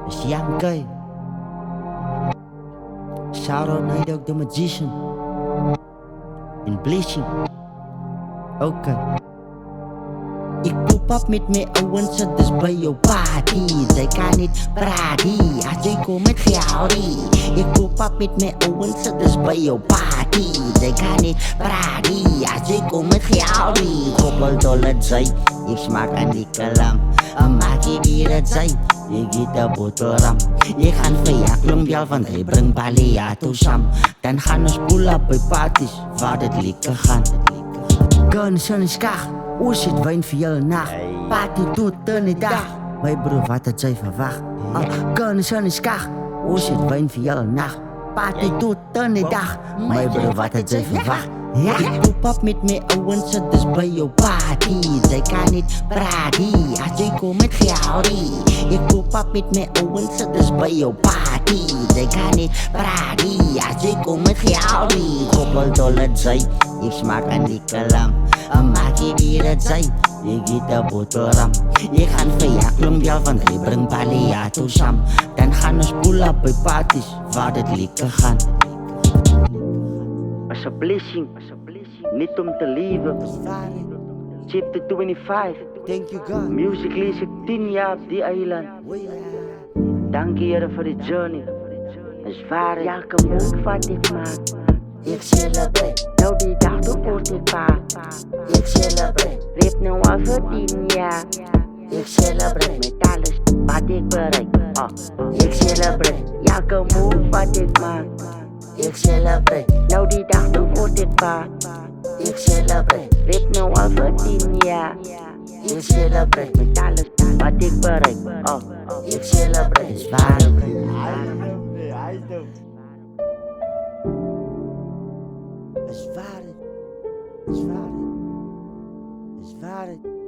is Young Guy. Shout out Night Dog the Magician. In Bleaching. Okay. Ik poep op met mijn ouwens, het is bij jouw party. Zij kan niet praten, als jij komt met Gaudi. Ik poep op met mijn ouwens, het is bij jouw party. Zij kan niet praten, als jij komt met Gaudi. Koppel dollar zij, ik smaak aan die kalam. Een maakje weer het zij, ik eet de boterham. Je gaan via klongbel, want hij brengt Baleato Sam. Dan gaan we spoelen bij parties, waar het lekker gaat. Guns in de skag, hoe zit wijn voor jou nacht? Party tot de dag. Mijn broer, wat het zij verwacht. Guns in de skag, hoe zit wijn voor jou nacht? Party tot de dag. Mijn broer, wat het zij verwacht. Ja, ik poep op met mijn ouwens, het is bij jouw party. Zij kan niet praten, als jij komt met Gaudi. Ik poep op met mijn ouwens, het is bij jouw party. Zij kan niet praten, als jij komt met Gaudi. Koppel dollar zij, ik smaak aan die kalam. Een maakje weer het zij, ik eet de boterham. Je gaat via klongbel, want hij brengt Baleato Sam. Dan gaan we spoelen bij parties, waar het lekker gaat. As a blessing, niet om te leven. Chapter 25. Thank you, God. Music lees ik 10 jaar op die eiland. Dank je Heer voor de journey. Het is waar, elke move wat ik maak. Ik celebrate, nou die dag toen word ik pa. Ik celebrate, leef nu al voor 10 jaar. Ik celebrate met alles wat ik bereik. Ik celebrate, elke move wat ik maak. Ik celebrate, nou die dag toen word ik pa. Ik celebrate, leef nu al voor 10 jaar. Ik celebrate met alles wat ik bereik. Ik celebrate, is waar. It's valid. It's valid. It's valid.